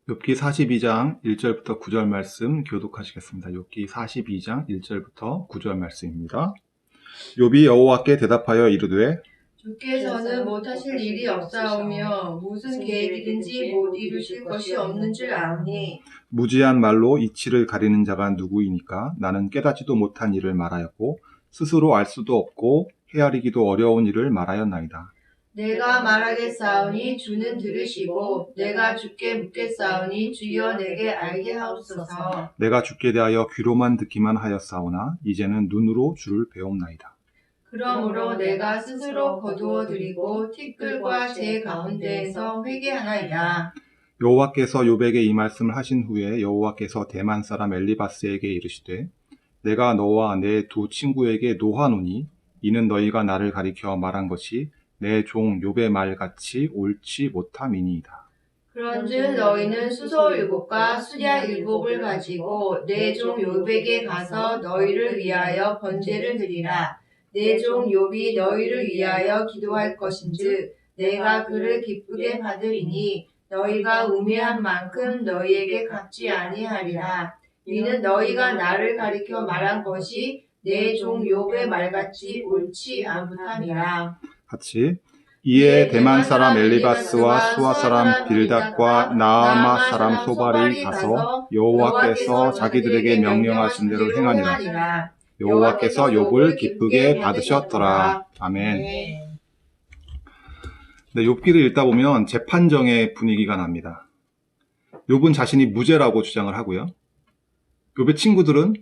욥기 42장 1절부터 9절 말씀 교독하시겠습니다. 욥기 42장 1절부터 9절 말씀입니다. 욥이 여호와께 대답하여 이르되 주께서는 못하실 일이 없사오며 무슨 계획이든지 못 이루실 것이 없는 줄 아오니 무지한 말로 이치를 가리는 자가 누구이니까 나는 깨닫지도 못한 일을 말하였고 스스로 알 수도 없고 헤아리기도 어려운 일을 말하였나이다. 내가 말하겠사오니 주는 들으시고 내가 주께 묻겠사오니 주여 내게 알게 하옵소서. 내가 주께 대하여 귀로만 듣기만 하였사오나 이제는 눈으로 주를 배움나이다. 그러므로 내가 스스로 거두어 드리고 티끌과 제 가운데에서 회개하나이다. 여호와께서 욥에게 이 말씀을 하신 후에 여호와께서 대만 사람 엘리바스에게 이르시되 내가 너와 내 두 친구에게 노하노니 이는 너희가 나를 가리켜 말한 것이 내 종 욥의 말같이 옳지 못함이니이다. 그런즉 너희는 수소 7과 수랴 7을 가지고 내 종 욥에게 가서 너희를 위하여 번제를 드리라. 내 종 욥이 너희를 위하여 기도할 것인즉 내가 그를 기쁘게 받으리니 너희가 우매한 만큼 너희에게 갚지 아니하리라. 이는 너희가 나를 가리켜 말한 것이 내 종 욥의 말같이 옳지 않함이라. 같이 이에 대만 사람 엘리바스와 수아 사람 빌닷과 나아마 사람 소발이 가서 여호와께서 자기들에게 명령하신 대로 행하니라. 여호와께서 욥을 기쁘게 받으셨더라. 아멘. 네, 욥기를 읽다 보면 재판정의 분위기가 납니다. 욥은 자신이 무죄라고 주장을 하고요. 욥의 친구들은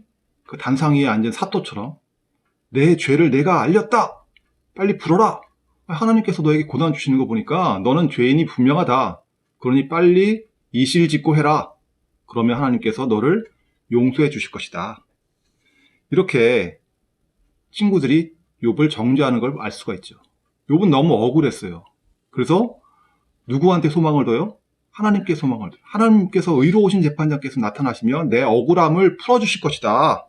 그 단상 위에 앉은 사또처럼 내 죄를 내가 알렸다. 빨리 풀어라. 하나님께서 너에게 고난 주시는 거 보니까 너는 죄인이 분명하다. 그러니 빨리 이실직고 해라. 그러면 하나님께서 너를 용서해 주실 것이다. 이렇게 친구들이 욥을 정죄하는 걸 알 수가 있죠. 욥은 너무 억울했어요. 그래서 누구한테 소망을 둬요? 하나님께 소망을 둬요. 하나님께서 의로우신 재판장께서 나타나시면 내 억울함을 풀어주실 것이다.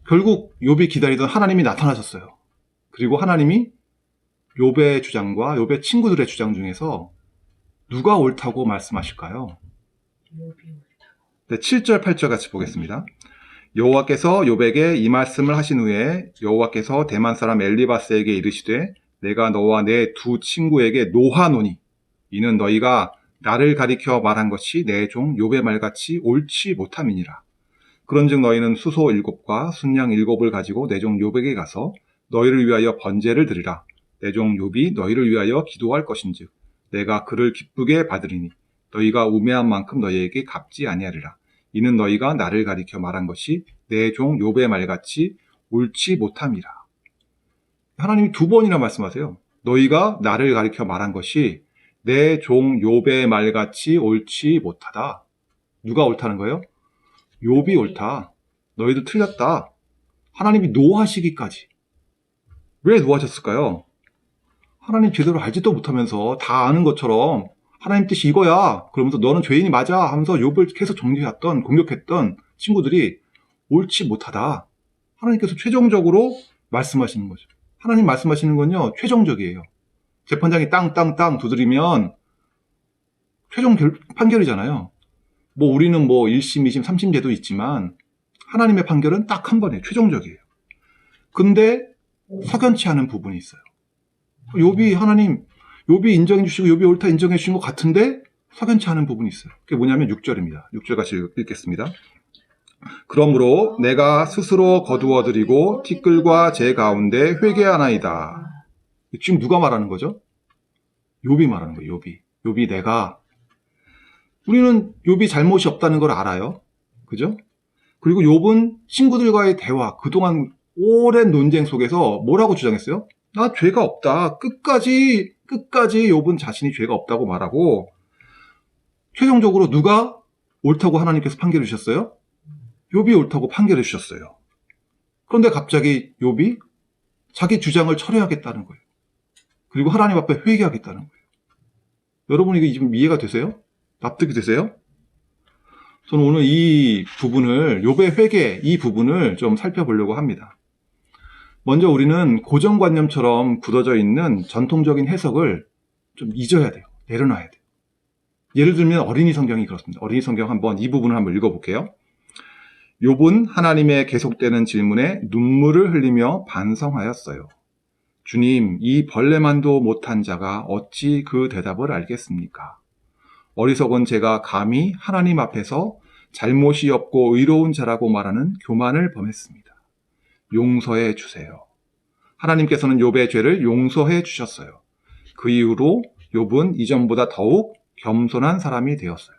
결국 욥이 기다리던 하나님이 나타나셨어요. 그리고 하나님이 욥의 주장과 욥의 친구들의 주장 중에서 누가 옳다고 말씀하실까요? 네, 7절, 8절 같이 보겠습니다. 여호와께서 욥에게 이 말씀을 하신 후에 여호와께서 대만 사람 엘리바스에게 이르시되 내가 너와 내 두 친구에게 노하노니 이는 너희가 나를 가리켜 말한 것이 내 종 욥의 말같이 옳지 못함이니라. 그런즉 너희는 수소 7과 순양 7을 가지고 내 종 욥에게 가서 너희를 위하여 번제를 드리라. 내 종 욥이 너희를 위하여 기도할 것인즉 내가 그를 기쁘게 받으리니 너희가 우매한 만큼 너희에게 갚지 아니하리라. 이는 너희가 나를 가리켜 말한 것이 내 종 욥의 말같이 옳지 못함이라. 하나님이 두 번이나 말씀하세요. 너희가 나를 가리켜 말한 것이 내 종 욥의 말같이 옳지 못하다. 누가 옳다는 거예요? 욥이 옳다. 너희들 틀렸다. 하나님이 노하시기까지. 왜 노하셨을까요? 하나님 제대로 알지도 못하면서 다 아는 것처럼 하나님 뜻이 이거야. 그러면서 너는 죄인이 맞아 하면서 욥을 계속 정죄했던, 공격했던 친구들이 옳지 못하다. 하나님께서 최종적으로 말씀하시는 거죠. 하나님 말씀하시는 건요, 최종적이에요. 재판장이 땅 두드리면 최종 판결이잖아요. 뭐 우리는 뭐 1심, 2심, 3심 제도 있지만 하나님의 판결은 딱 한 번이에요. 최종적이에요. 근데 석연치 않은 부분이 있어요. 욥이 인정해 주시고 욥이 옳다 인정해 주신 것 같은데 석연치 않은 부분이 있어요. 그게 뭐냐면 6절입니다. 6절 같이 읽겠습니다. 그러므로 내가 스스로 거두어 드리고 티끌과 제 가운데 회개하나이다. 지금 누가 말하는 거죠? 욥이 말하는 거예요. 욥이 내가 우리는 욥이 잘못이 없다는 걸 알아요. 그죠? 그리고 욥은 친구들과의 대화, 그동안 오랜 논쟁 속에서 뭐라고 주장했어요? 나 죄가 없다. 끝까지 욥은 자신이 죄가 없다고 말하고 최종적으로 누가 옳다고 하나님께서 판결해 주셨어요? 욥이 옳다고 판결해 주셨어요. 그런데 갑자기 욥이 자기 주장을 철회하겠다는 거예요. 그리고 하나님 앞에 회개하겠다는 거예요. 여러분 이게 지금 이해가 되세요? 납득이 되세요? 저는 오늘 이 부분을 욥의 회개 이 부분을 좀 살펴보려고 합니다. 먼저 우리는 고정관념처럼 굳어져 있는 전통적인 해석을 좀 잊어야 돼요. 내려놔야 돼요. 예를 들면 어린이 성경이 그렇습니다. 어린이 성경 한번 이 부분을 한번 읽어볼게요. 욥은 하나님의 계속되는 질문에 눈물을 흘리며 반성하였어요. 주님, 이 벌레만도 못한 자가 어찌 그 대답을 알겠습니까? 어리석은 제가 감히 하나님 앞에서 잘못이 없고 의로운 자라고 말하는 교만을 범했습니다. 용서해 주세요. 하나님께서는 욥의 죄를 용서해 주셨어요. 그 이후로 욥은 이전보다 더욱 겸손한 사람이 되었어요.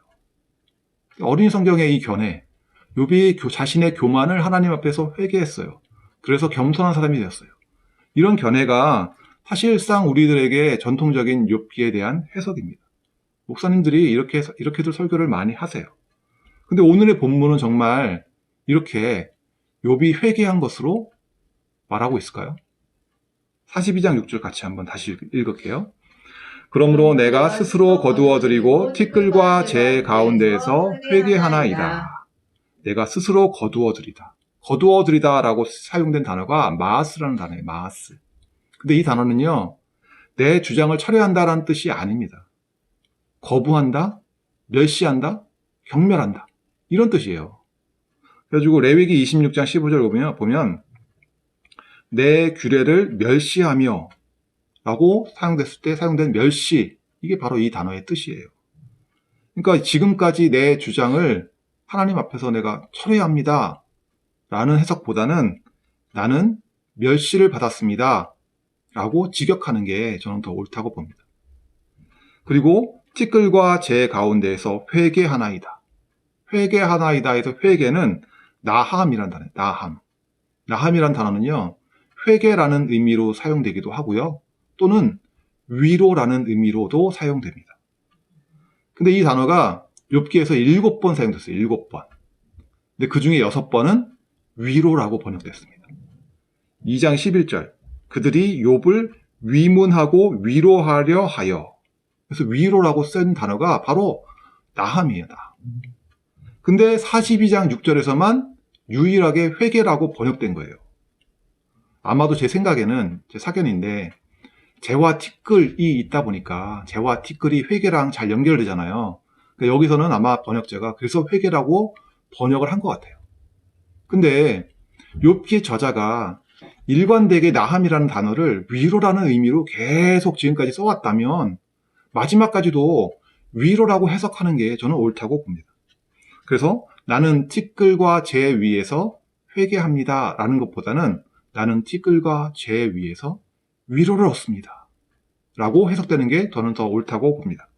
어린이 성경의 이 견해, 욥이 자신의 교만을 하나님 앞에서 회개했어요. 그래서 겸손한 사람이 되었어요. 이런 견해가 사실상 우리들에게 전통적인 욥기에 대한 해석입니다. 목사님들이 이렇게들 설교를 많이 하세요. 근데 오늘의 본문은 정말 이렇게 욥이 회개한 것으로 말하고 있을까요? 42장 6절 같이 한번 다시 읽을게요. 그러므로 내가 스스로 거두어드리고 티끌과 재 가운데에서 회개하나이다. 내가 스스로 거두어드리다. 거두어드리다라고 사용된 단어가 마하스라는 단어예요. 마하스. 근데 이 단어는요, 내 주장을 철회한다라는 뜻이 아닙니다. 거부한다, 멸시한다, 경멸한다. 이런 뜻이에요. 그래가지고 레위기 26장 15절 보면 내 규례를 멸시하며 라고 사용됐을 때 사용된 멸시, 이게 바로 이 단어의 뜻이에요. 그러니까 지금까지 내 주장을 하나님 앞에서 내가 철회합니다 라는 해석보다는 나는 멸시를 받았습니다 라고 직역하는 게 저는 더 옳다고 봅니다. 그리고 티끌과 재 가운데에서 회개하나이다. 회개하나이다에서 회개는 나함이란 단어예요. 나함. 나함이란 단어는요, 회개라는 의미로 사용되기도 하고요. 또는 위로라는 의미로도 사용됩니다. 근데 이 단어가 욥기에서 7번 사용됐어요. 7번. 근데 그 중에 6번은 위로라고 번역됐습니다. 2장 11절. 그들이 욥을 위문하고 위로하려 하여. 그래서 위로라고 쓴 단어가 바로 나함이에요. 나함. 근데 42장 6절에서만 유일하게 회개라고 번역된 거예요. 아마도 제 생각에는, 제 사견인데, 재와 티끌이 있다 보니까 재와 티끌이 회개랑 잘 연결되잖아요. 그러니까 여기서는 아마 번역자가 그래서 회개라고 번역을 한 것 같아요. 근데 욥기의 저자가 일관되게 나함이라는 단어를 위로라는 의미로 계속 지금까지 써왔다면 마지막까지도 위로라고 해석하는 게 저는 옳다고 봅니다. 그래서 나는 티끌과 재 위에서 회개합니다 라는 것보다는 나는 티끌과 재 위에서 위로를 얻습니다 라고 해석되는 게 저는 더 옳다고 봅니다.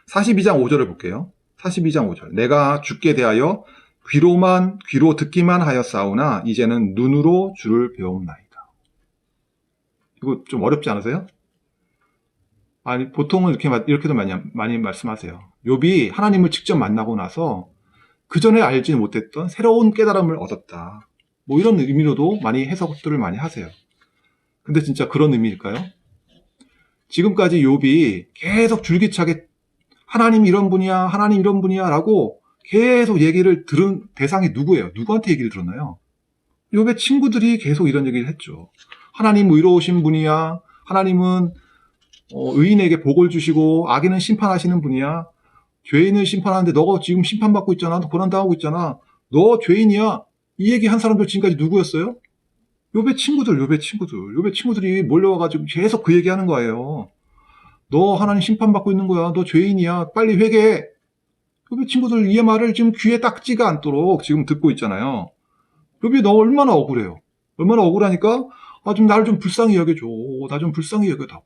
42장 5절을 볼게요. 42장 5절. 내가 주께 대하여 귀로 듣기만 하였사오나 이제는 눈으로 주를 배움나이다. 이거 좀 어렵지 않으세요? 아니, 보통은 이렇게도 많이 말씀하세요. 욥이 하나님을 직접 만나고 나서 그 전에 알지 못했던 새로운 깨달음을 얻었다. 뭐 이런 의미로도 많이 해석들을 많이 하세요. 근데 진짜 그런 의미일까요? 지금까지 욥이 계속 줄기차게 하나님 이런 분이야, 하나님 이런 분이야 라고 계속 얘기를 들은 대상이 누구예요? 누구한테 얘기를 들었나요? 욥의 친구들이 계속 이런 얘기를 했죠. 하나님 의로우신 분이야. 하나님은 의인에게 복을 주시고 악인은 심판하시는 분이야. 죄인을 심판하는데 너가 지금 심판받고 있잖아. 너 고난당하고 있잖아. 너 죄인이야. 이 얘기 한 사람들 지금까지 누구였어요? 욥의 친구들이 몰려와가지고 계속 그 얘기하는 거예요. 너 하나님 심판받고 있는 거야. 너 죄인이야. 빨리 회개해. 욥의 친구들 이 말을 지금 귀에 딱지가 않도록 지금 듣고 있잖아요. 욥이 너 얼마나 억울해요. 얼마나 억울하니까 좀 나를 좀 불쌍히 여겨줘. 나 좀 불쌍히 여겨다.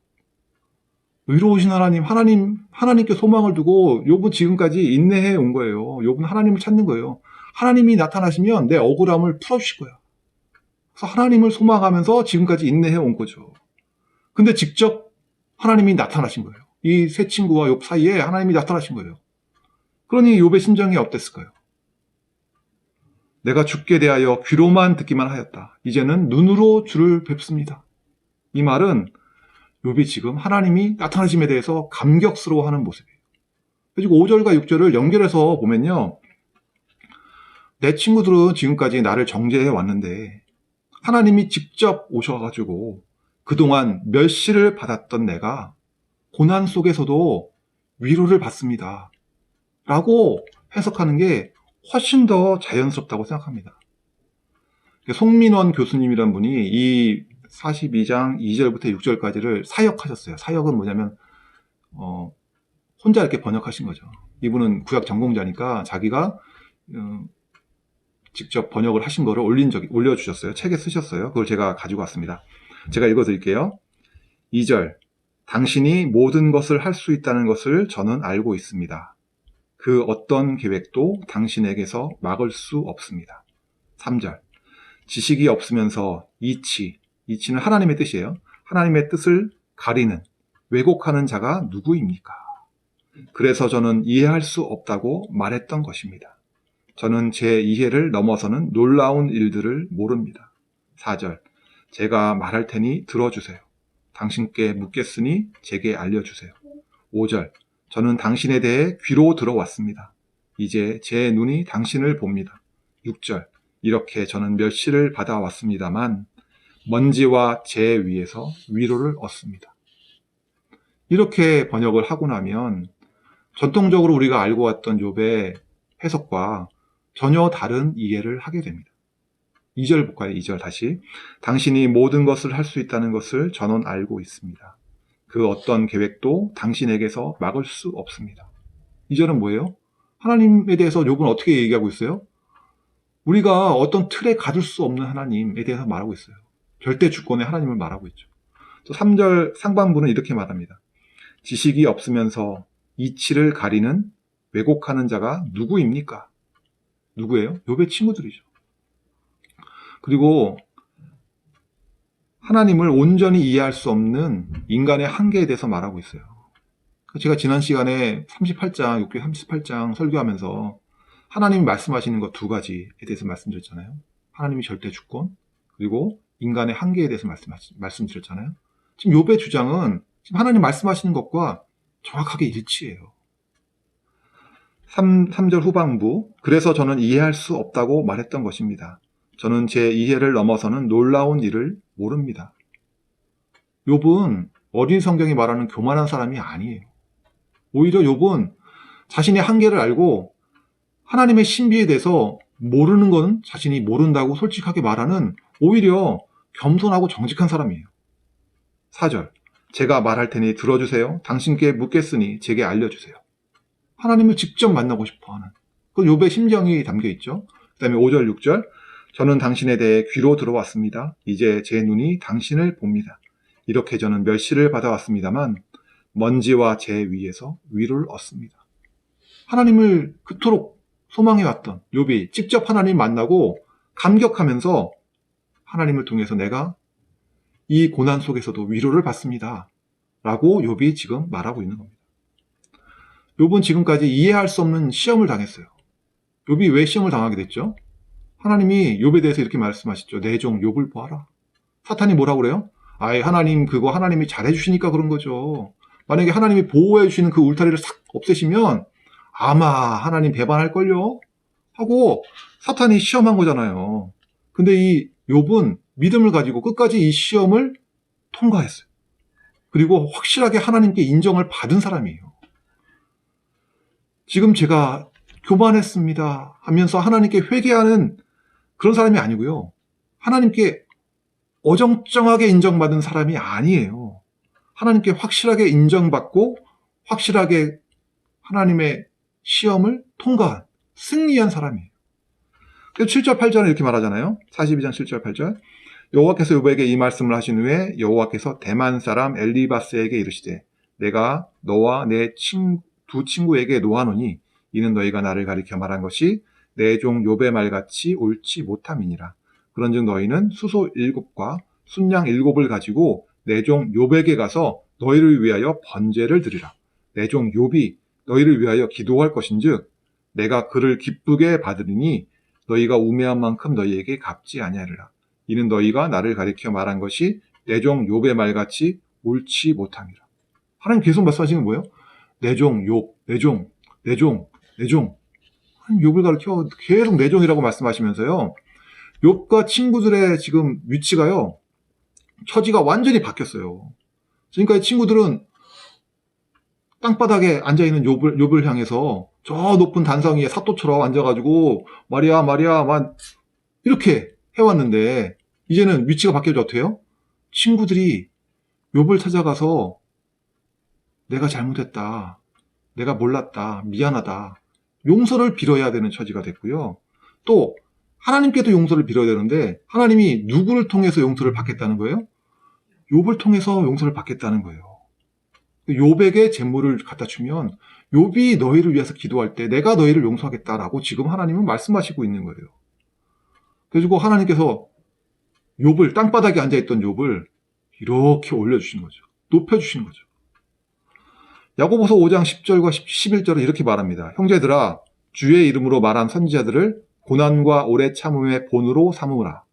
의로우신 하나님께 소망을 두고 욥은 지금까지 인내해 온 거예요. 욥은 하나님을 찾는 거예요. 하나님이 나타나시면 내 억울함을 풀어주실 거야. 그래서 하나님을 소망하면서 지금까지 인내해 온 거죠. 근데 직접 하나님이 나타나신 거예요. 이 세 친구와 욥 사이에 하나님이 나타나신 거예요. 그러니 욥의 심정이 어땠을까요? 내가 주께 대하여 귀로만 듣기만 하였다. 이제는 눈으로 주를 뵙습니다. 이 말은 욥이 지금 하나님이 나타나심에 대해서 감격스러워하는 모습이에요. 그리고 5절과 6절을 연결해서 보면요. 내 친구들은 지금까지 나를 정죄해 왔는데 하나님이 직접 오셔가지고 그동안 멸시를 받았던 내가 고난 속에서도 위로를 받습니다. 라고 해석하는 게 훨씬 더 자연스럽다고 생각합니다. 송민원 교수님이란 분이 이 42장 2절부터 6절까지를 사역하셨어요. 사역은 뭐냐면 혼자 이렇게 번역하신 거죠. 이분은 구약 전공자니까 자기가 직접 번역을 하신 거를 올려주셨어요. 책에 쓰셨어요. 그걸 제가 가지고 왔습니다. 제가 읽어드릴게요. 2절, 당신이 모든 것을 할 수 있다는 것을 저는 알고 있습니다. 그 어떤 계획도 당신에게서 막을 수 없습니다. 3절, 지식이 없으면서 이치는 하나님의 뜻이에요. 하나님의 뜻을 가리는, 왜곡하는 자가 누구입니까? 그래서 저는 이해할 수 없다고 말했던 것입니다. 저는 제 이해를 넘어서는 놀라운 일들을 모릅니다. 4절, 제가 말할 테니 들어주세요. 당신께 묻겠으니 제게 알려주세요. 5절, 저는 당신에 대해 귀로 들어왔습니다. 이제 제 눈이 당신을 봅니다. 6절, 이렇게 저는 멸시를 받아왔습니다만 먼지와 재 위에서 위로를 얻습니다. 이렇게 번역을 하고 나면 전통적으로 우리가 알고 왔던 욥의 해석과 전혀 다른 이해를 하게 됩니다. 2절 볼까요? 2절 다시. 당신이 모든 것을 할 수 있다는 것을 저는 알고 있습니다. 그 어떤 계획도 당신에게서 막을 수 없습니다. 2절은 뭐예요? 하나님에 대해서 욥은 어떻게 얘기하고 있어요? 우리가 어떤 틀에 가둘 수 없는 하나님에 대해서 말하고 있어요. 절대 주권의 하나님을 말하고 있죠. 3절 상반부는 이렇게 말합니다. 지식이 없으면서 이치를 가리는 왜곡하는 자가 누구입니까? 누구예요? 욥의 친구들이죠. 그리고 하나님을 온전히 이해할 수 없는 인간의 한계에 대해서 말하고 있어요. 제가 지난 시간에 38장, 38장 설교하면서 하나님이 말씀하시는 것 두 가지에 대해서 말씀드렸잖아요. 하나님이 절대 주권, 그리고 인간의 한계에 대해서 말씀드렸잖아요. 지금 욥의 주장은 지금 하나님 말씀하시는 것과 정확하게 일치해요. 3절 후반부, 그래서 저는 이해할 수 없다고 말했던 것입니다. 저는 제 이해를 넘어서는 놀라운 일을 모릅니다. 욥은 어린 성경이 말하는 교만한 사람이 아니에요. 오히려 욥은 자신의 한계를 알고 하나님의 신비에 대해서 모르는 건 자신이 모른다고 솔직하게 말하는 오히려 겸손하고 정직한 사람이에요. 4절, 제가 말할 테니 들어주세요. 당신께 묻겠으니 제게 알려주세요. 하나님을 직접 만나고 싶어하는 그 욥의 심정이 담겨있죠. 그 다음에 5절, 6절, 저는 당신에 대해 귀로 들어왔습니다. 이제 제 눈이 당신을 봅니다. 이렇게 저는 멸시를 받아왔습니다만 먼지와 재 위에서 위로를 얻습니다. 하나님을 그토록 소망해왔던 욥이 직접 하나님 만나고 감격하면서 하나님을 통해서 내가 이 고난 속에서도 위로를 받습니다. 라고 욥이 지금 말하고 있는 겁니다. 욥은 지금까지 이해할 수 없는 시험을 당했어요. 욥이 왜 시험을 당하게 됐죠? 하나님이 욥에 대해서 이렇게 말씀하시죠. 내 종 욥을 보아라. 사탄이 뭐라고 그래요? 아예 하나님 그거 하나님이 잘해주시니까 그런 거죠. 만약에 하나님이 보호해주시는 그 울타리를 싹 없애시면 아마 하나님 배반할걸요? 하고 사탄이 시험한 거잖아요. 근데 이 욥은 믿음을 가지고 끝까지 이 시험을 통과했어요. 그리고 확실하게 하나님께 인정을 받은 사람이에요. 지금 제가 교만했습니다 하면서 하나님께 회개하는 그런 사람이 아니고요. 하나님께 어정쩡하게 인정받은 사람이 아니에요. 하나님께 확실하게 인정받고 확실하게 하나님의 시험을 통과한 승리한 사람이에요. 7절 8절은 이렇게 말하잖아요. 42장 7절 8절. 여호와께서 욥에게 이 말씀을 하신 후에 여호와께서 대만 사람 엘리바스에게 이르시되 내가 너와 내 두 친구에게 노하노니 이는 너희가 나를 가리켜 말한 것이 내 종 욥의 말같이 옳지 못함이니라. 그런즉 너희는 수소 7과 순양 7을 가지고 내 종 욥에게 가서 너희를 위하여 번제를 드리라. 내 종 욥이 너희를 위하여 기도할 것인즉 내가 그를 기쁘게 받으리니 너희가 우매한 만큼 너희에게 갚지 아니하리라. 이는 너희가 나를 가리켜 말한 것이 내 종 욥의 말같이 옳지 못함이라. 하나님 계속 말씀하시는 거예요? 내 종 욥, 내 종, 내 종, 내 종. 하나님 욥을 가리켜 계속 내 종이라고 말씀하시면서요. 욥과 친구들의 지금 위치가요. 처지가 완전히 바뀌었어요. 그러니까 이 친구들은 땅바닥에 앉아있는 욥을 향해서 저 높은 단상 위에 사또처럼 앉아가지고 마리아 막 이렇게 해왔는데 이제는 위치가 바뀌어져 어떻게 해요? 친구들이 욥을 찾아가서 내가 잘못했다, 내가 몰랐다, 미안하다, 용서를 빌어야 되는 처지가 됐고요. 또 하나님께도 용서를 빌어야 되는데 하나님이 누구를 통해서 용서를 받겠다는 거예요? 욥을 통해서 용서를 받겠다는 거예요. 욥에게 재물을 갖다 주면 욥이 너희를 위해서 기도할 때 내가 너희를 용서하겠다라고 지금 하나님은 말씀하시고 있는 거예요. 그래가지고 하나님께서 욥을, 땅바닥에 앉아있던 욥을 이렇게 올려주시는 거죠. 높여주시는 거죠. 야고보서 5장 10절과 11절은 이렇게 말합니다. 형제들아, 주의 이름으로 말한 선지자들을 고난과 오래 참음의 본으로 삼으라.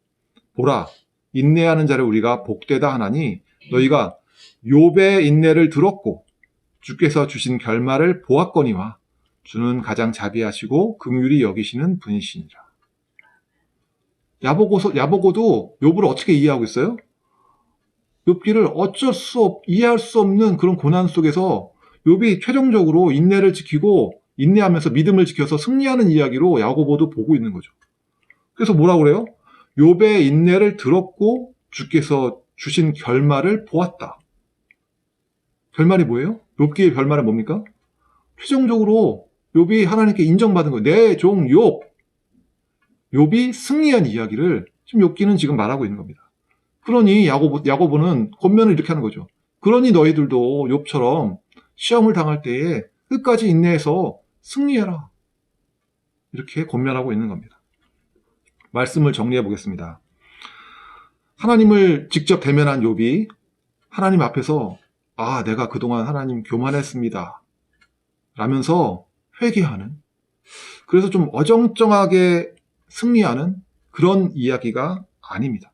보라, 인내하는 자를 우리가 복되다 하나니 너희가 욥의 인내를 들었고 주께서 주신 결말을 보았거니와 주는 가장 자비하시고 긍휼히 여기시는 분이시니라. 야보고도 욥을 어떻게 이해하고 있어요? 욥기를 이해할 수 없는 그런 고난 속에서 욥이 최종적으로 인내를 지키고 인내하면서 믿음을 지켜서 승리하는 이야기로 야고보도 보고 있는 거죠. 그래서 뭐라고 그래요? 욥의 인내를 들었고 주께서 주신 결말을 보았다. 결말이 뭐예요? 욥기의 결말은 뭡니까? 최종적으로 욥이 하나님께 인정받은 거예요. 내 종 욥. 욥이 승리한 이야기를 지금 욥기는 지금 말하고 있는 겁니다. 그러니 야고보는 권면을 이렇게 하는 거죠. 그러니 너희들도 욥처럼 시험을 당할 때에 끝까지 인내해서 승리해라. 이렇게 권면하고 있는 겁니다. 말씀을 정리해 보겠습니다. 하나님을 직접 대면한 욥이 하나님 앞에서 내가 그동안 하나님 교만했습니다. 라면서 회개하는, 그래서 좀 어정쩡하게 승리하는 그런 이야기가 아닙니다.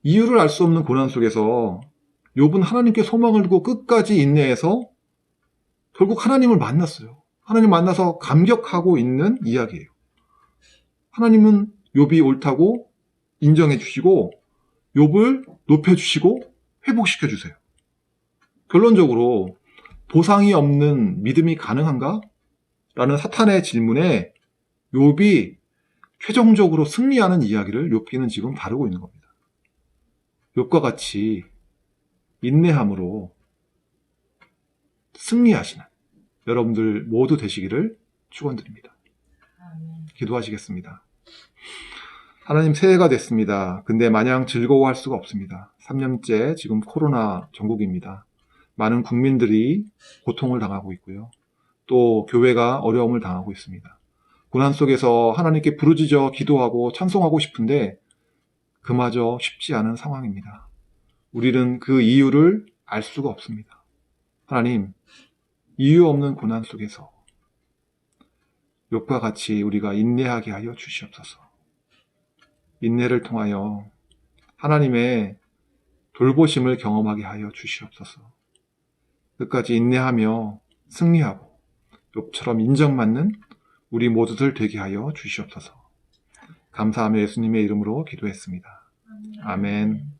이유를 알 수 없는 고난 속에서 욥은 하나님께 소망을 두고 끝까지 인내해서 결국 하나님을 만났어요. 하나님 만나서 감격하고 있는 이야기예요. 하나님은 욥이 옳다고 인정해 주시고 욥을 높여주시고 회복시켜 주세요. 결론적으로 보상이 없는 믿음이 가능한가? 라는 사탄의 질문에 욥이 최종적으로 승리하는 이야기를 욥기는 지금 다루고 있는 겁니다. 욥과 같이 인내함으로 승리하시는 여러분들 모두 되시기를 축원드립니다. 기도하시겠습니다. 하나님, 새해가 됐습니다. 근데 마냥 즐거워할 수가 없습니다. 3년째 지금 코로나 전국입니다. 많은 국민들이 고통을 당하고 있고요. 또 교회가 어려움을 당하고 있습니다. 고난 속에서 하나님께 부르짖어 기도하고 찬송하고 싶은데 그마저 쉽지 않은 상황입니다. 우리는 그 이유를 알 수가 없습니다. 하나님, 이유 없는 고난 속에서 욥과 같이 우리가 인내하게 하여 주시옵소서. 인내를 통하여 하나님의 돌보심을 경험하게 하여 주시옵소서. 끝까지 인내하며 승리하고 욥처럼 인정받는 우리 모두들 되게 하여 주시옵소서. 감사하며 예수님의 이름으로 기도했습니다. 아멘.